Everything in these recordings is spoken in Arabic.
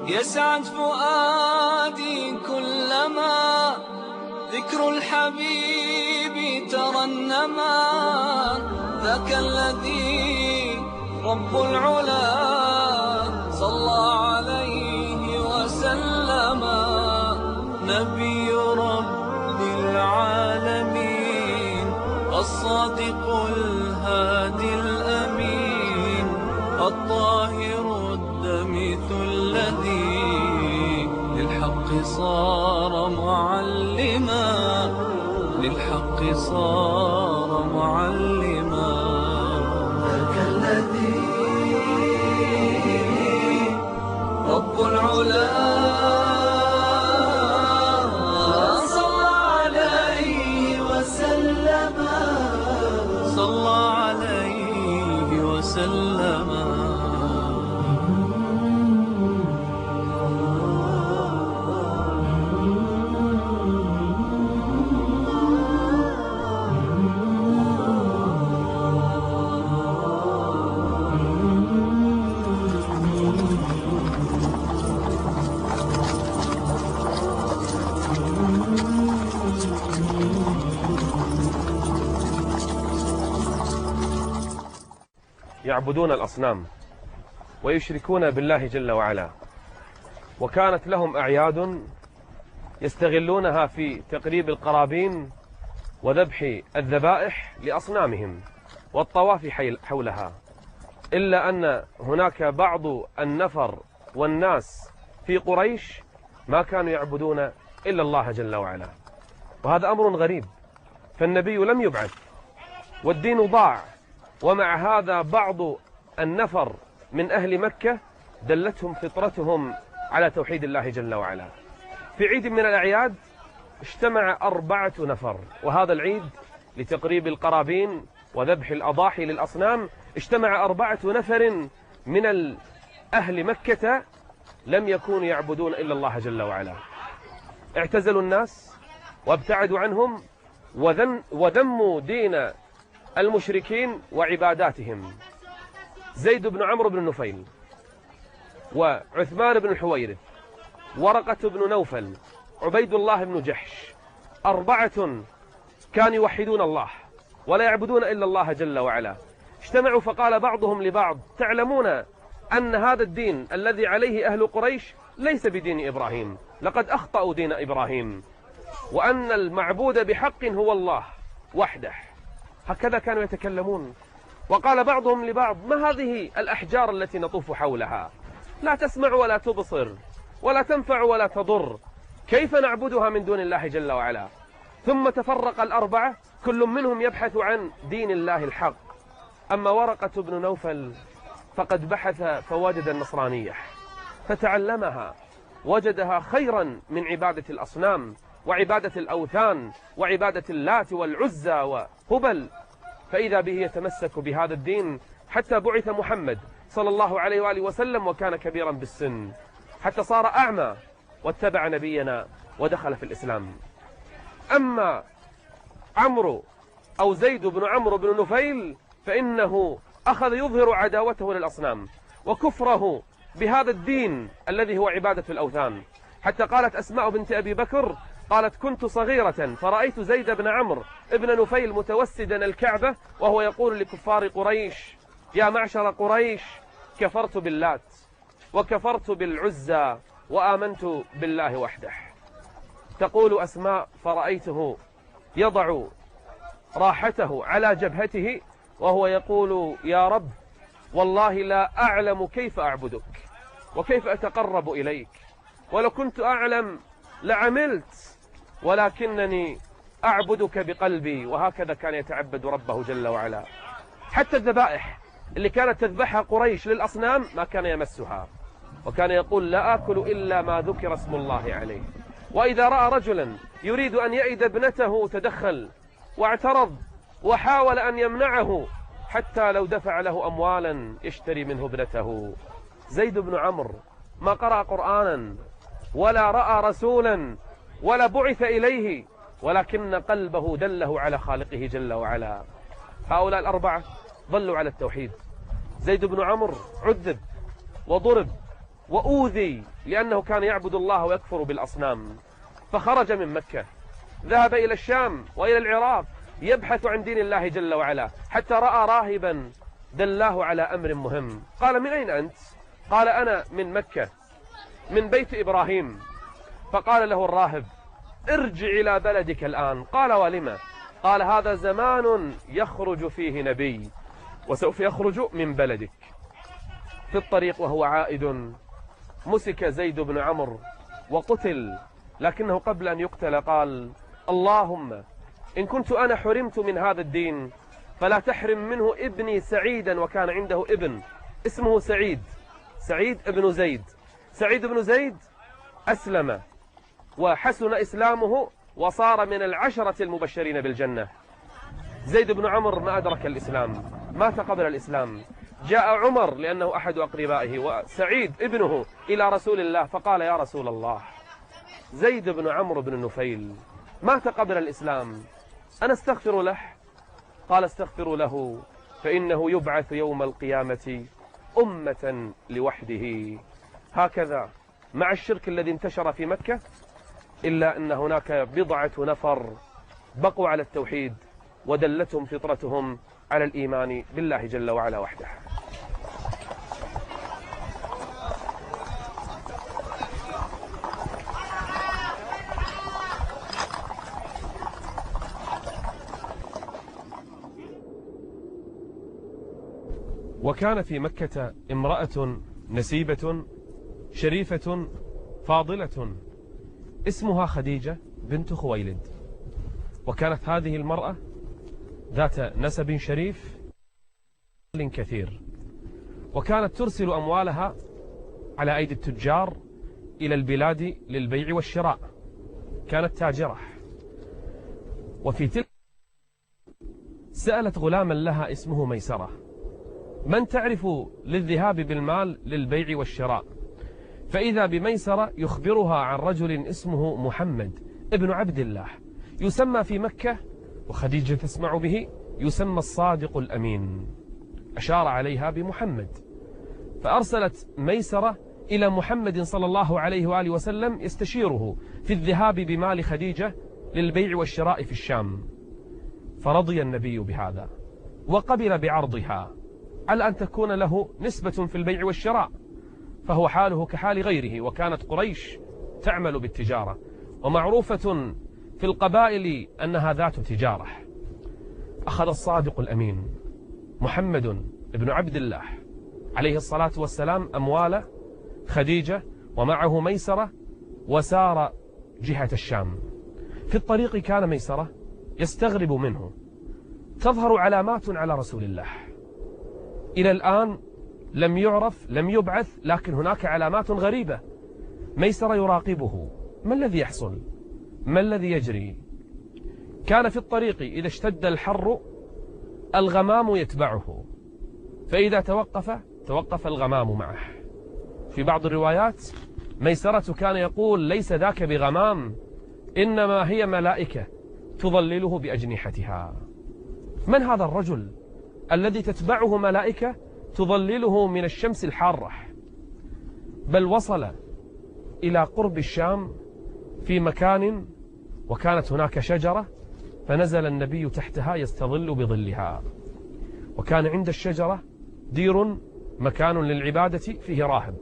يسعد فؤادي كلما ذكر الحبيب ترنما. ذاك الذي رب العلا صلى عليه وسلم. نبي رب العالمين الصادق الهادي الأمين الطاهر الدمث الذي للحق صار معلما. للحق صار معلما. ذاك الذي رب العلا صلى عليه وسلم. صلى عليه وسلم. يعبدون الأصنام ويشركون بالله جل وعلا، وكانت لهم أعياد يستغلونها في تقريب القرابين وذبح الذبائح لأصنامهم والطواف حولها. إلا أن هناك بعض النفر والناس في قريش ما كانوا يعبدون إلا الله جل وعلا، وهذا أمر غريب، فالنبي لم يبعث والدين ضاع، ومع هذا بعض النفر من أهل مكة دلتهم فطرتهم على توحيد الله جل وعلا. في عيد من الأعياد اجتمع 4 نفر، وهذا العيد لتقريب القرابين وذبح الأضاحي للأصنام. اجتمع 4 نفر من أهل مكة لم يكونوا يعبدون إلا الله جل وعلا، اعتزلوا الناس وابتعدوا عنهم وذموا دين المشركين وعباداتهم. زيد بن عمرو بن نفيل وعثمان بن الحويرث ورقة بن نوفل عبيد الله بن جحش، 4 كانوا يوحدون الله ولا يعبدون إلا الله جل وعلا. اجتمعوا فقال بعضهم لبعض: تعلمون أن هذا الدين الذي عليه أهل قريش ليس بدين إبراهيم، لقد أخطأوا دين إبراهيم، وأن المعبود بحق هو الله وحده. هكذا كانوا يتكلمون. وقال بعضهم لبعض: ما هذه الأحجار التي نطوف حولها؟ لا تسمع ولا تبصر ولا تنفع ولا تضر، كيف نعبدها من دون الله جل وعلا؟ ثم تفرق 4 كل منهم يبحث عن دين الله الحق. أما ورقة بن نوفل فقد بحث فوجد النصرانية فتعلمها، وجدها خيرا من عبادة الأصنام وعبادة الأوثان وعبادة اللات والعزى وهبل، فإذا به يتمسك بهذا الدين حتى بعث محمد صلى الله عليه وآله وسلم، وكان كبيرا بالسن حتى صار أعمى واتبع نبينا ودخل في الإسلام. أما عمرو أو زيد بن عمرو بن نفيل فإنه أخذ يظهر عداوته للأصنام وكفره بهذا الدين الذي هو عبادة الأوثان، حتى قالت أسماء بنت أبي بكر قالت: كنت صغيرة فرأيت زيد بن عمرو ابن نفيل متوسدا الكعبة وهو يقول لكفار قريش: يا معشر قريش، كفرت باللات وكفرت بالعزى وآمنت بالله وحده. تقول أسماء: فرأيته يضع راحته على جبهته وهو يقول: يا رب، والله لا أعلم كيف أعبدك وكيف أتقرب إليك، ولو كنت أعلم لعملت، ولكنني أعبدك بقلبي. وهكذا كان يتعبد ربه جل وعلا. حتى الذبائح اللي كانت تذبحها قريش للأصنام ما كان يمسها، وكان يقول: لا آكل إلا ما ذكر اسم الله عليه. وإذا رأى رجلا يريد أن يئد ابنته تدخل واعترض وحاول أن يمنعه حتى لو دفع له أموالا يشتري منه ابنته. زيد بن عمرو ما قرأ قرآنا ولا رأى رسولا ولا بعث إليه، ولكن قلبه دله على خالقه جل وعلا. هؤلاء 4 ظلوا على التوحيد. زيد بن عمرو عذب وضرب وأوذي لأنه كان يعبد الله ويكفر بالأصنام، فخرج من مكة، ذهب إلى الشام وإلى العراق يبحث عن دين الله جل وعلا، حتى رأى راهبا دلاه على أمر مهم. قال: من أين أنت؟ قال: أنا من مكة، من بيت إبراهيم. فقال له الراهب: ارجع إلى بلدك الآن. قال: ولما؟ قال: هذا زمان يخرج فيه نبي، وسوف يخرج من بلدك. في الطريق وهو عائد مسك زيد بن عمرو وقتل، لكنه قبل أن يقتل قال: اللهم إن كنت أنا حرمت من هذا الدين فلا تحرم منه ابني سعيدا. وكان عنده ابن اسمه سعيد، سعيد ابن زيد. سعيد بن زيد أسلم وحسن إسلامه وصار من 10 المبشرين بالجنة. زيد بن عمرو ما أدرك الإسلام، مات قبل الإسلام. جاء عمر لأنه أحد أقربائه وسعيد ابنه إلى رسول الله، فقال: يا رسول الله، زيد بن عمرو بن النفيل مات قبل الإسلام، أنا استغفر له؟ قال: استغفروا له فإنه يبعث يوم القيامة أمة لوحده. هكذا مع الشرك الذي انتشر في مكة، إلا أن هناك بضعة نفر بقوا على التوحيد ودلتهم فطرتهم على الإيمان بالله جل وعلا وحده. وكان في مكة امرأة نسيبة شريفة فاضلة اسمها خديجة بنت خويلد، وكانت هذه المرأة ذات نسب شريف كثير، وكانت ترسل أموالها على أيدي التجار إلى البلاد للبيع والشراء، كانت تاجرة. وفي تلك سألت غلاما لها اسمه ميسرة: من تعرف للذهاب بالمال للبيع والشراء؟ فإذا بميسرة يخبرها عن رجل اسمه محمد ابن عبد الله، يسمى في مكة، وخديجة تسمع به، يسمى الصادق الأمين. أشار عليها بمحمد، فأرسلت ميسرة إلى محمد صلى الله عليه وآله وسلم يستشيره في الذهاب بمال خديجة للبيع والشراء في الشام. فرضي النبي بهذا وقبل بعرضها على أن تكون له نسبة في البيع والشراء، فهو حاله كحال غيره، وكانت قريش تعمل بالتجارة، ومعروفة في القبائل أنها ذات تجارة. أخذ الصادق الأمين محمد بن عبد الله عليه الصلاة والسلام أموال خديجة ومعه ميسرة، وسار جهة الشام. في الطريق كان ميسرة يستغرب منه، تظهر علامات على رسول الله، إلى الآن لم يعرف، لم يبعث، لكن هناك علامات غريبة. ميسرة يراقبه، ما الذي يحصل؟ ما الذي يجري؟ كان في الطريق إذا اشتد الحر الغمام يتبعه، فإذا توقف الغمام معه. في بعض الروايات ميسرة كان يقول: ليس ذاك بغمام، إنما هي ملائكة تظلله بأجنحتها. من هذا الرجل الذي تتبعه ملائكة تظلله من الشمس الحارة؟ بل وصل إلى قرب الشام في مكان وكانت هناك شجرة، فنزل النبي تحتها يستظل بظلها. وكان عند الشجرة دير، مكان للعبادة فيه راهب.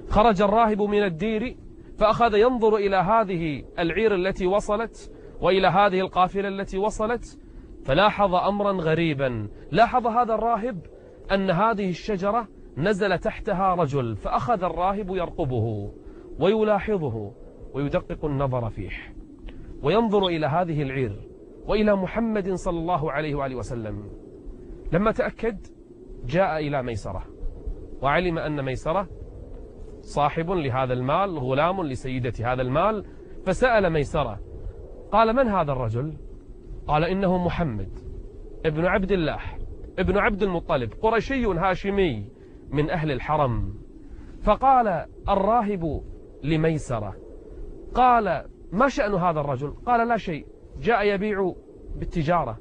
خرج الراهب من الدير فأخذ ينظر إلى هذه العير التي وصلت وإلى هذه القافلة التي وصلت، فلاحظ أمرا غريبا. لاحظ هذا الراهب أن هذه الشجرة نزل تحتها رجل، فأخذ الراهب يرقبه ويلاحظه ويدقق النظر فيه، وينظر إلى هذه العير وإلى محمد صلى الله عليه وآله وسلم. لما تأكد جاء إلى ميسرة، وعلم أن ميسرة صاحب لهذا المال، غلام لسيدة هذا المال، فسأل ميسرة قال: من هذا الرجل؟ قال: إنه محمد ابن عبد الله ابن عبد المطلب، قرشي هاشمي من أهل الحرم. فقال الراهب لميسرة: قال: ما شأن هذا الرجل؟ قال: لا شيء، جاء يبيع بالتجارة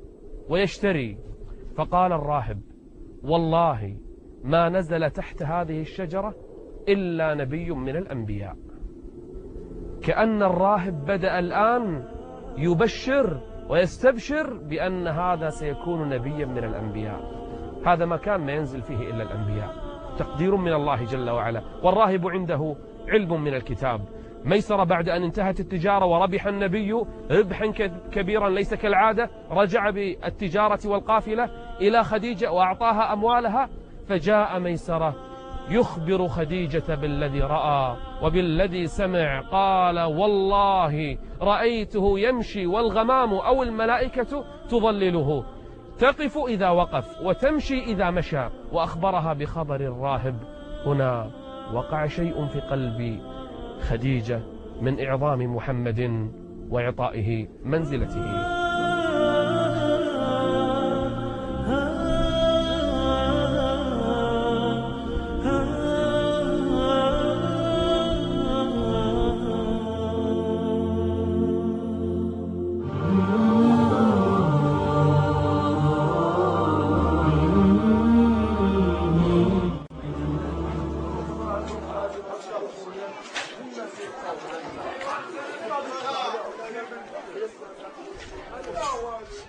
ويشتري. فقال الراهب: والله ما نزل تحت هذه الشجرة إلا نبي من الأنبياء. كأن الراهب بدأ الآن يبشر ويستبشر بأن هذا سيكون نبيا من الأنبياء. هذا مكان ما ينزل فيه إلا الأنبياء، تقدير من الله جل وعلا. والراهب عنده علم من الكتاب. ميسرة بعد أن انتهت التجارة وربح النبي ربحا كبيرا ليس كالعادة، رجع بالتجارة والقافلة إلى خديجة وأعطاها أموالها، فجاء ميسرة يخبر خديجة بالذي رأى وبالذي سمع. قال: والله رأيته يمشي والغمام أو الملائكة تظلله، تقف إذا وقف وتمشي إذا مشى. وأخبرها بخبر الراهب. هنا وقع شيء في قلب خديجة من إعظام محمد وإعطائه منزلته.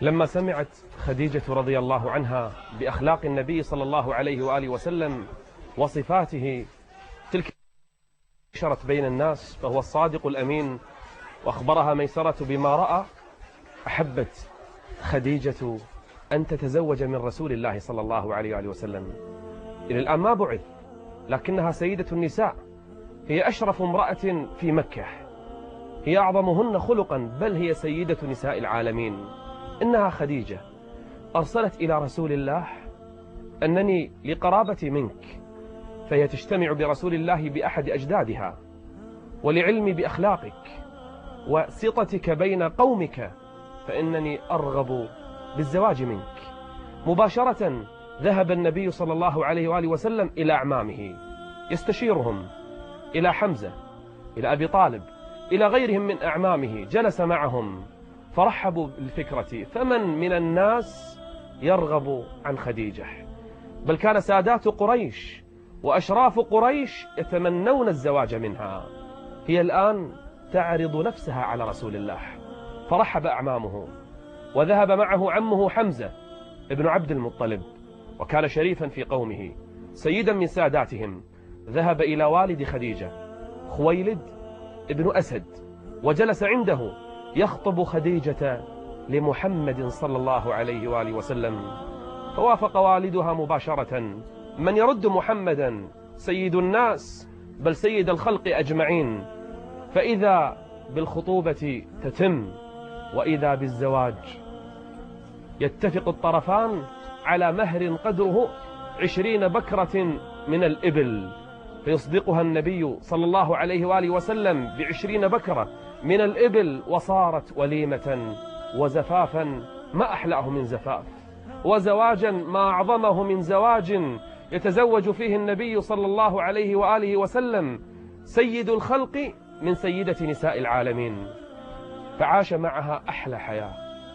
لما سمعت خديجة رضي الله عنها بأخلاق النبي صلى الله عليه وآله وسلم وصفاته تلك نشرت بين الناس فهو الصادق الأمين، وأخبرها ميسرة بما رأى، أحبت خديجة أن تتزوج من رسول الله صلى الله عليه وآله وسلم. إلى الآن ما بعث، لكنها سيدة النساء، هي أشرف امرأة في مكة، هي أعظمهن خلقا، بل هي سيدة نساء العالمين. إنها خديجة أرسلت إلى رسول الله أنني لقرابتي منك، فهي تجتمع برسول الله بأحد أجدادها، ولعلمي بأخلاقك وسطتك بين قومك، فإنني أرغب بالزواج منك. مباشرة ذهب النبي صلى الله عليه وآله وسلم إلى أعمامه يستشيرهم، إلى حمزة، إلى أبي طالب، إلى غيرهم من أعمامه، جلس معهم فرحبوا بالفكرة. فمن من الناس يرغب عن خديجة؟ بل كان سادات قريش وأشراف قريش يتمنون الزواج منها. هي الآن تعرض نفسها على رسول الله، فرحب أعمامه، وذهب معه عمه حمزة ابن عبد المطلب، وكان شريفا في قومه سيدا من ساداتهم. ذهب إلى والد خديجة خويلد ابن أسد، وجلس عنده يخطب خديجة لمحمد صلى الله عليه وآله وسلم. فوافق والدها مباشرة. من يرد محمدا سيد الناس، بل سيد الخلق أجمعين. فإذا بالخطوبة تتم، وإذا بالزواج يتفق الطرفان على مهر قدره 20 بكرة من الإبل، فيصدقها النبي صلى الله عليه وآله وسلم ب20 بكرة من الإبل، وصارت وليمة وزفافا ما أحلاه من زفاف، وزواجا ما أعظمه من زواج يتزوج فيه النبي صلى الله عليه وآله وسلم سيد الخلق من سيدة نساء العالمين. فعاش معها أحلى حياة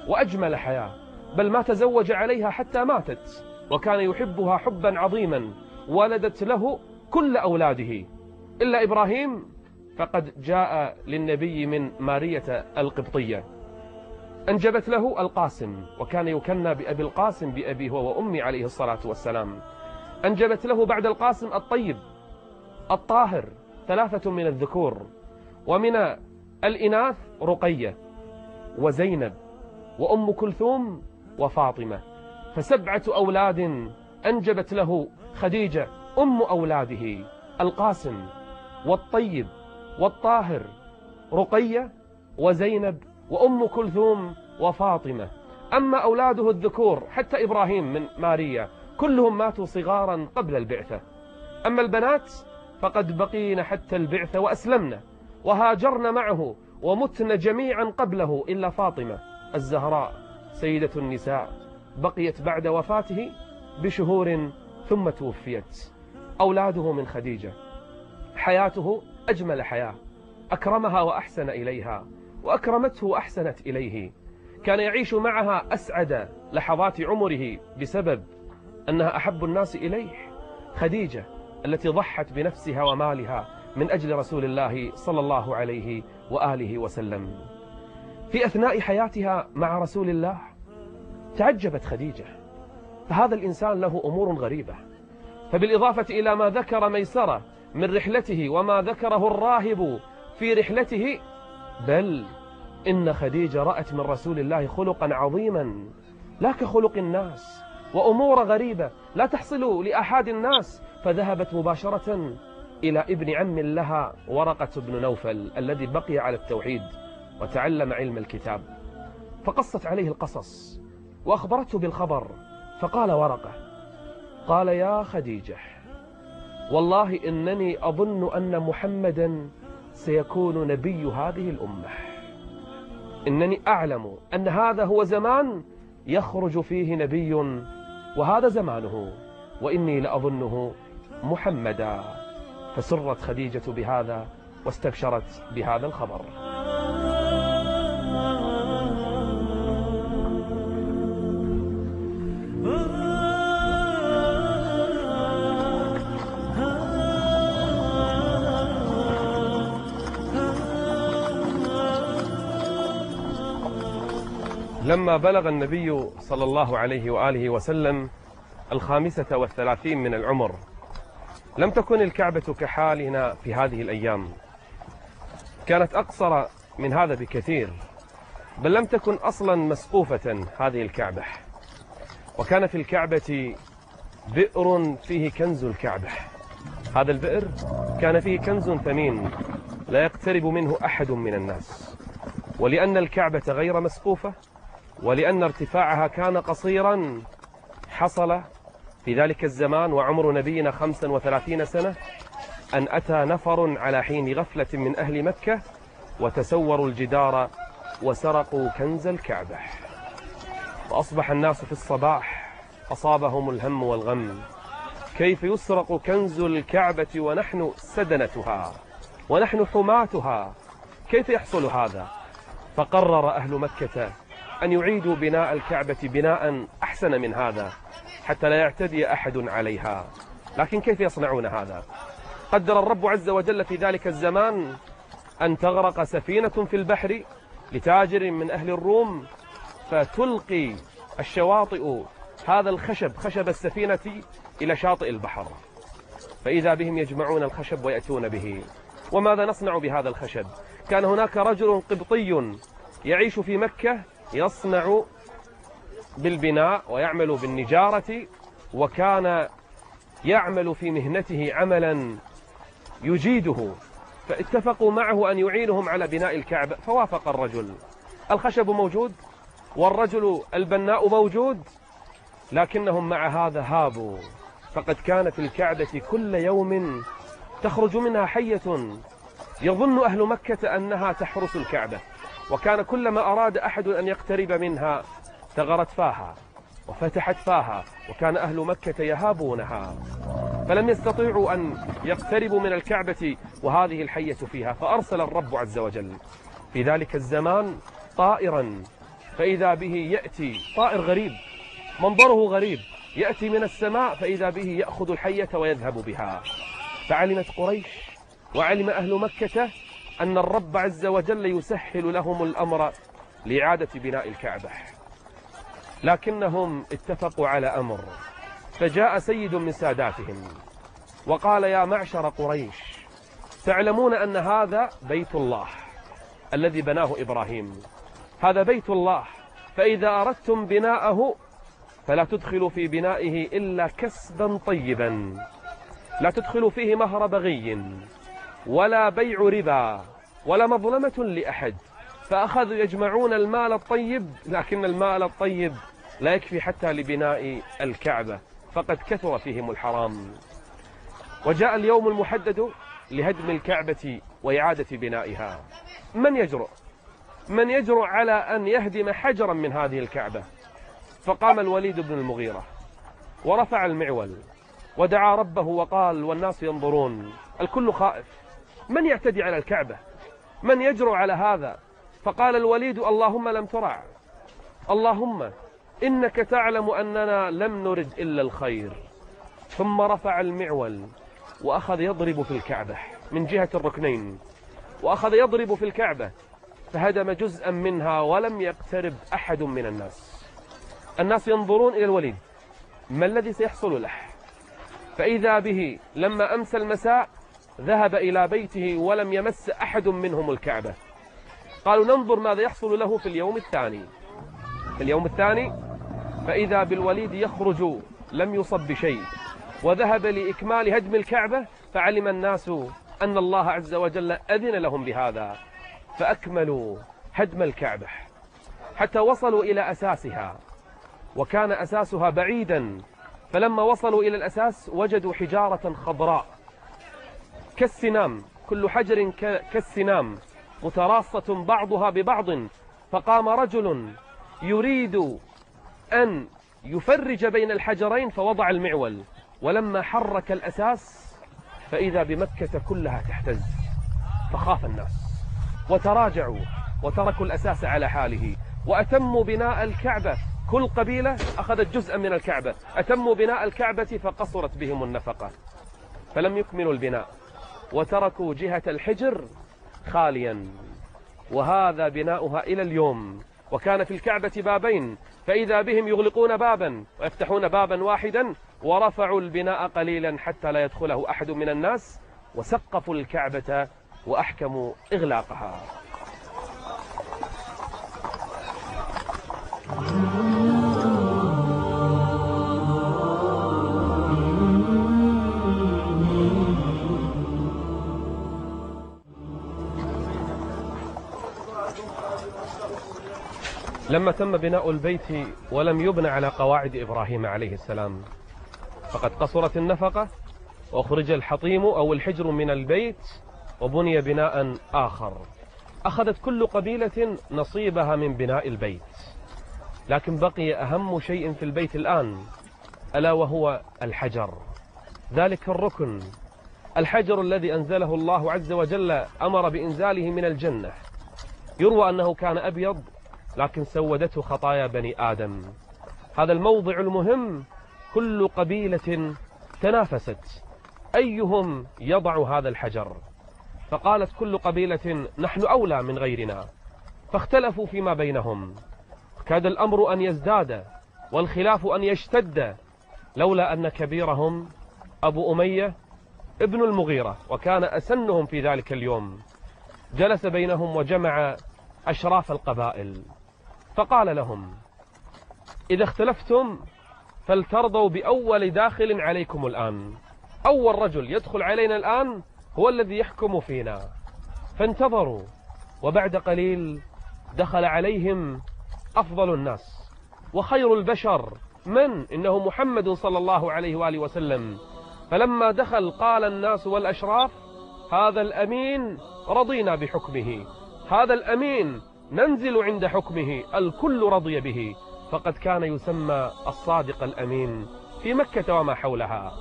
وأجمل حياة، بل ما تزوج عليها حتى ماتت، وكان يحبها حبا عظيما. ولدت له كل أولاده إلا إبراهيم، فقد جاء للنبي من مارية القبطية، أنجبت له القاسم، وكان يكنى بأبي القاسم بأبي هو وأمي عليه الصلاة والسلام. أنجبت له بعد القاسم الطيب الطاهر 3 من الذكور، ومن الإناث رقية وزينب وأم كلثوم وفاطمة، ف7 أولاد أنجبت له خديجة أم أولاده، القاسم والطيب والطاهر، رقية وزينب وأم كلثوم وفاطمة. أما أولاده الذكور حتى إبراهيم من ماريا كلهم ماتوا صغارا قبل البعثة. أما البنات فقد بقين حتى البعثة وأسلمنا وهاجرن معه، ومتن جميعا قبله إلا فاطمة الزهراء سيدة النساء، بقيت بعد وفاته بشهور ثم توفيت. أولاده من خديجة، حياته أجمل حياة، أكرمها وأحسن إليها، وأكرمته وأحسنت إليه. كان يعيش معها أسعد لحظات عمره بسبب أنها أحب الناس إليه. خديجة التي ضحت بنفسها ومالها من أجل رسول الله صلى الله عليه وآله وسلم. في أثناء حياتها مع رسول الله تعجبت خديجة، فهذا الإنسان له أمور غريبة. فبالإضافة إلى ما ذكر ميسرة من رحلته وما ذكره الراهب في رحلته، بل إن خديجة رأت من رسول الله خلقا عظيما لا كخلق الناس، وأمور غريبة لا تحصل لأحد الناس، فذهبت مباشرة إلى ابن عم لها ورقة بن نوفل الذي بقي على التوحيد وتعلم علم الكتاب، فقصت عليه القصص وأخبرته بالخبر. فقال ورقة، قال: يا خديجة، والله إنني أظن أن محمدا سيكون نبي هذه الأمة، إنني أعلم أن هذا هو زمان يخرج فيه نبي وهذا زمانه، وإني لأظنه محمدا. فسرت خديجة بهذا واستبشرت بهذا الخبر. لما بلغ النبي صلى الله عليه وآله وسلم 35 من العمر، لم تكن الكعبة كحالنا في هذه الأيام، كانت أقصر من هذا بكثير، بل لم تكن أصلا مسقوفة هذه الكعبة. وكان في الكعبة بئر فيه كنز الكعبة، هذا البئر كان فيه كنز ثمين لا يقترب منه أحد من الناس. ولأن الكعبة غير مسقوفة، ولأن ارتفاعها كان قصيرا، حصل في ذلك الزمان وعمر نبينا 35 سنة أن أتى نفر على حين غفلة من أهل مكة وتسوروا الجدار وسرقوا كنز الكعبة، وأصبح الناس في الصباح أصابهم الهم والغم، كيف يسرق كنز الكعبة ونحن سدنتها ونحن حماتها، كيف يحصل هذا؟ فقرر أهل مكة أن يعيدوا بناء الكعبة بناء أحسن من هذا حتى لا يعتدي أحد عليها. لكن كيف يصنعون هذا؟ قدر الرب عز وجل في ذلك الزمان أن تغرق سفينة في البحر لتاجر من أهل الروم، فتلقي الشواطئ هذا الخشب، خشب السفينة، إلى شاطئ البحر، فإذا بهم يجمعون الخشب ويأتون به. وماذا نصنع بهذا الخشب؟ كان هناك رجل قبطي يعيش في مكة يصنع بالبناء ويعمل بالنجارة، وكان يعمل في مهنته عملا يجيده، فاتفقوا معه أن يعينهم على بناء الكعبة، فوافق الرجل. الخشب موجود والرجل البناء موجود، لكنهم مع هذا هابوا، فقد كان في الكعبة كل يوم تخرج منها حية يظن أهل مكة أنها تحرس الكعبة، وكان كلما أراد أحد أن يقترب منها ثغرت فاها وفتحت فاها، وكان أهل مكة يهابونها، فلم يستطيعوا أن يقتربوا من الكعبة وهذه الحية فيها. فأرسل الرب عز وجل في ذلك الزمان طائرا، فإذا به يأتي طائر غريب منظره غريب، يأتي من السماء، فإذا به يأخذ الحية ويذهب بها. فعلمت قريش وعلم أهل مكة أن الرب عز وجل يسهل لهم الأمر لإعادة بناء الكعبة، لكنهم اتفقوا على أمر. فجاء سيد من ساداتهم وقال: يا معشر قريش، تعلمون أن هذا بيت الله الذي بناه إبراهيم، هذا بيت الله، فإذا أردتم بناءه فلا تدخلوا في بنائه إلا كسبا طيبا، لا تدخلوا فيه مهر بغي ولا بيع ربا ولا مظلمة لأحد. فأخذوا يجمعون المال الطيب، لكن المال الطيب لا يكفي حتى لبناء الكعبة، فقد كثر فيهم الحرام. وجاء اليوم المحدد لهدم الكعبة وإعادة بنائها. من يجرؤ على أن يهدم حجرا من هذه الكعبة؟ فقام الوليد بن المغيرة ورفع المعول ودعا ربه وقال والناس ينظرون، الكل خائف، من يعتدي على الكعبة؟ من يجرؤ على هذا؟ فقال الوليد: اللهم لم ترع، اللهم إنك تعلم أننا لم نرد إلا الخير. ثم رفع المعول وأخذ يضرب في الكعبة من جهة الركنين، وأخذ يضرب في الكعبة فهدم جزءا منها ولم يقترب أحد من الناس. الناس ينظرون إلى الوليد ما الذي سيحصل له، فإذا به لما أمسى المساء ذهب إلى بيته ولم يمس أحد منهم الكعبة. قالوا ننظر ماذا يحصل له في اليوم الثاني. في اليوم الثاني فإذا بالوليد يخرج لم يصب بشيء، وذهب لإكمال هدم الكعبة، فعلم الناس أن الله عز وجل أذن لهم بهذا، فأكملوا هدم الكعبة حتى وصلوا إلى أساسها، وكان أساسها بعيدا. فلما وصلوا إلى الأساس وجدوا حجارة خضراء كالسنام، كل حجر كالسنام متراصة بعضها ببعض. فقام رجل يريد أن يفرج بين الحجرين فوضع المعول، ولما حرك الأساس فإذا بمكة كلها تهتز، فخاف الناس وتراجعوا وتركوا الأساس على حاله وأتموا بناء الكعبة. كل قبيلة أخذت جزءا من الكعبة، أتموا بناء الكعبة فقصرت بهم النفقة، فلم يكملوا البناء وتركوا جهة الحجر خاليا، وهذا بناؤها إلى اليوم. وكان في الكعبة بابين، فإذا بهم يغلقون بابا ويفتحون بابا واحدا، ورفعوا البناء قليلا حتى لا يدخله أحد من الناس، وسقفوا الكعبة وأحكموا إغلاقها. لما تم بناء البيت ولم يبنى على قواعد إبراهيم عليه السلام، فقد قصرت النفقة وأخرج الحطيم أو الحجر من البيت وبني بناء آخر. أخذت كل قبيلة نصيبها من بناء البيت، لكن بقي أهم شيء في البيت الآن، ألا وهو الحجر، ذلك الركن، الحجر الذي أنزله الله عز وجل، أمر بإنزاله من الجنة. يروى أنه كان أبيض لكن سودته خطايا بني آدم. هذا الموضع المهم كل قبيلة تنافست أيهم يضع هذا الحجر، فقالت كل قبيلة نحن أولى من غيرنا، فاختلفوا فيما بينهم. كاد الأمر أن يزداد والخلاف أن يشتد، لولا أن كبيرهم أبو أمية ابن المغيرة، وكان أسنهم في ذلك اليوم، جلس بينهم وجمع أشراف القبائل، فقال لهم إذا اختلفتم فلترضوا بأول داخل عليكم الآن، أول رجل يدخل علينا الآن هو الذي يحكم فينا. فانتظروا، وبعد قليل دخل عليهم أفضل الناس وخير البشر، من؟ إنه محمد صلى الله عليه وآله وسلم. فلما دخل قال الناس والأشراف هذا الأمين رضينا بحكمه، هذا الأمين ننزل عند حكمه، الكل رضي به، فقد كان يسمى الصادق الأمين في مكة وما حولها.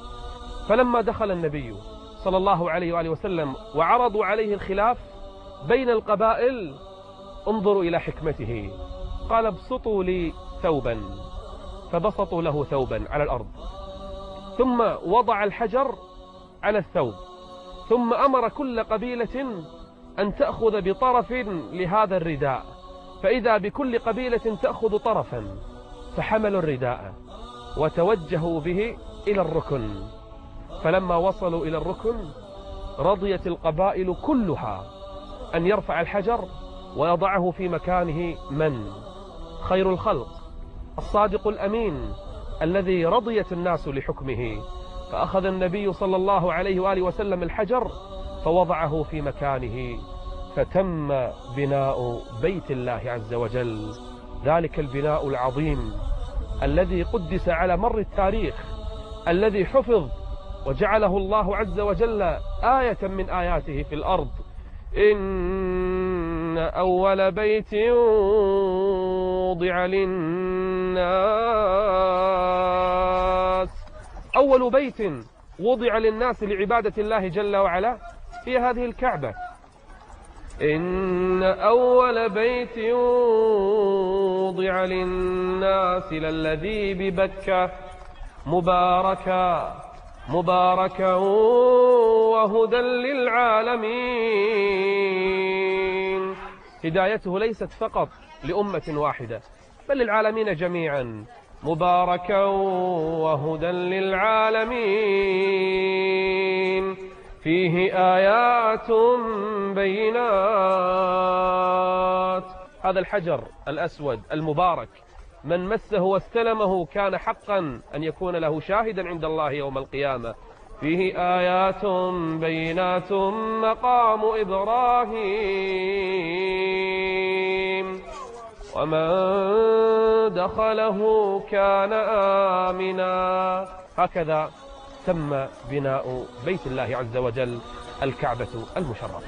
فلما دخل النبي صلى الله عليه وآله وسلم وعرضوا عليه الخلاف بين القبائل، انظروا إلى حكمته، قال ابسطوا لي ثوبا، فبسطوا له ثوبا على الأرض، ثم وضع الحجر على الثوب، ثم أمر كل قبيلة أن تأخذ بطرف لهذا الرداء، فإذا بكل قبيلة تأخذ طرفا، فحملوا الرداء وتوجهوا به إلى الركن. فلما وصلوا إلى الركن رضيت القبائل كلها أن يرفع الحجر ويضعه في مكانه من؟ خير الخلق، الصادق الأمين الذي رضيت الناس لحكمه. فأخذ النبي صلى الله عليه وآله وسلم الحجر فوضعه في مكانه، فتم بناء بيت الله عز وجل، ذلك البناء العظيم الذي قدس على مر التاريخ، الذي حفظ وجعله الله عز وجل آية من آياته في الأرض. إن أول بيت وضع للناس، أول بيت وضع للناس لعبادة الله جل وعلا هي هذه الكعبة. إن أول بيت وضع للناس للذي ببكة مباركا وهدى للعالمين. هدايته ليست فقط لأمة واحدة بل للعالمين جميعا. مباركا وهدى للعالمين فيه آيات بينات. هذا الحجر الأسود المبارك من مسه واستلمه كان حقا أن يكون له شاهدا عند الله يوم القيامة. فيه آيات بينات مقام إبراهيم ومن دخله كان آمنا. هكذا تم بناء بيت الله عز وجل الكعبة المشرفة.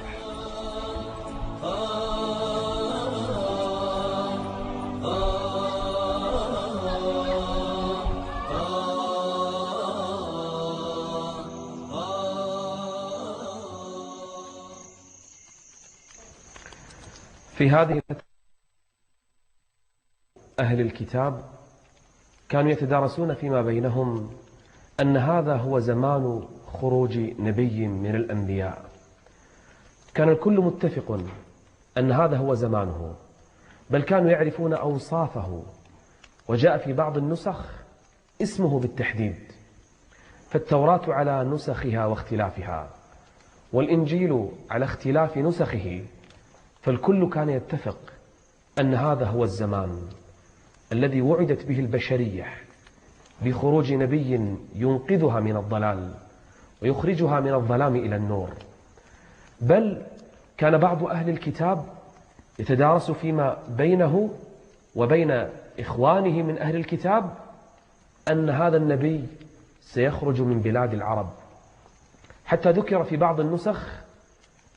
في هذه الفترة أهل الكتاب كانوا يتدارسون فيما بينهم أن هذا هو زمان خروج نبي من الأنبياء. كان الكل متفق أن هذا هو زمانه، بل كانوا يعرفون أوصافه، وجاء في بعض النسخ اسمه بالتحديد. فالتوراة على نسخها واختلافها، والإنجيل على اختلاف نسخه، فالكل كان يتفق أن هذا هو الزمان الذي وعدت به البشرية بخروج نبي ينقذها من الضلال ويخرجها من الظلام إلى النور. بل كان بعض أهل الكتاب يتدارس فيما بينه وبين إخوانه من أهل الكتاب أن هذا النبي سيخرج من بلاد العرب، حتى ذكر في بعض النسخ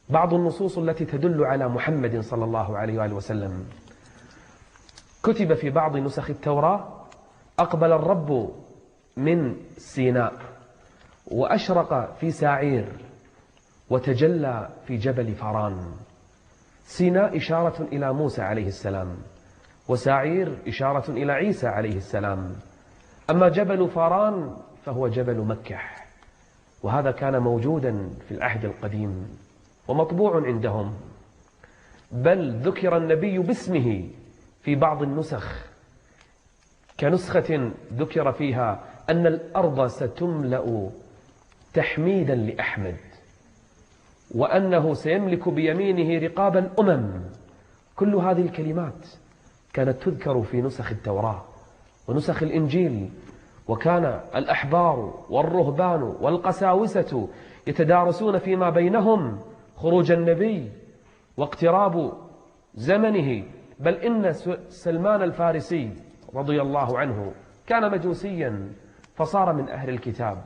بعض النصوص التي تدل على محمد صلى الله عليه وآله وسلم. كتب في بعض نسخ التوراة: أقبل الرب من سيناء وأشرق في ساعير وتجلى في جبل فران. سيناء إشارة إلى موسى عليه السلام، وساعير إشارة إلى عيسى عليه السلام. أما جبل فران فهو جبل مكة، وهذا كان موجودا في العهد القديم ومطبوع عندهم. بل ذكر النبي باسمه في بعض النسخ، كنسخة ذكر فيها أن الأرض ستملأ تحميدا لأحمد، وأنه سيملك بيمينه رقاب الأمم. كل هذه الكلمات كانت تذكر في نسخ التوراة ونسخ الإنجيل. وكان الأحبار والرهبان والقساوسة يتدارسون فيما بينهم خروج النبي واقتراب زمنه. بل إن سلمان الفارسي رضي الله عنه كان مجوسيا فصار من أهل الكتاب،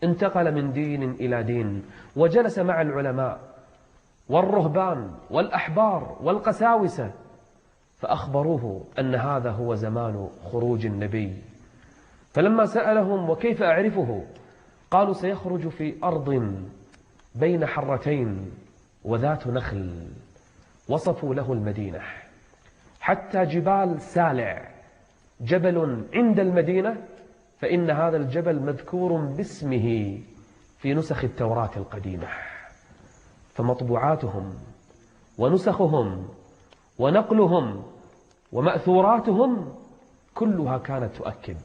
انتقل من دين إلى دين، وجلس مع العلماء والرهبان والأحبار والقساوسة، فأخبروه أن هذا هو زمان خروج النبي. فلما سألهم: وكيف أعرفه؟ قالوا: سيخرج في أرض بين حرتين وذات نخل. وصفوا له المدينة، حتى جبال سالع، جبل عند المدينة، فإن هذا الجبل مذكور باسمه في نسخ التوراة القديمة. فمطبوعاتهم ونسخهم ونقلهم ومأثوراتهم كلها كانت تؤكد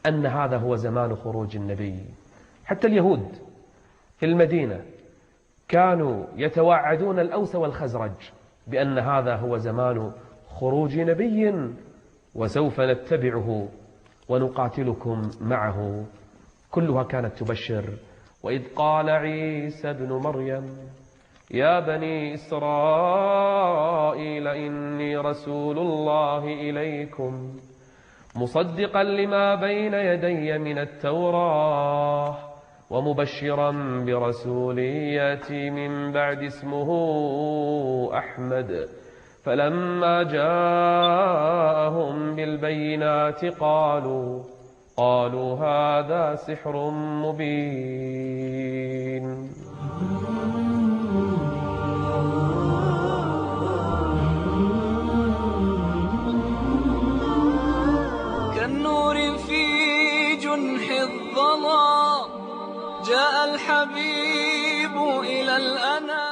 أن هذا هو زمان خروج النبي. حتى اليهود في المدينة كانوا يتواعدون الأوس والخزرج بأن هذا هو زمان خروج نبي، وسوف نتبعه ونقاتلكم معه. كلها كانت تبشر. وإذ قال عيسى ابن مريم: يا بني إسرائيل إني رسول الله إليكم مصدقا لما بين يدي من التوراة ومبشرا برسول يأتي من بعد اسمه أحمد. فلما جاءهم بالبينات قالوا هذا سحر مبين. كالنور في جنح الظلام جاء الحبيب إلى الأنام.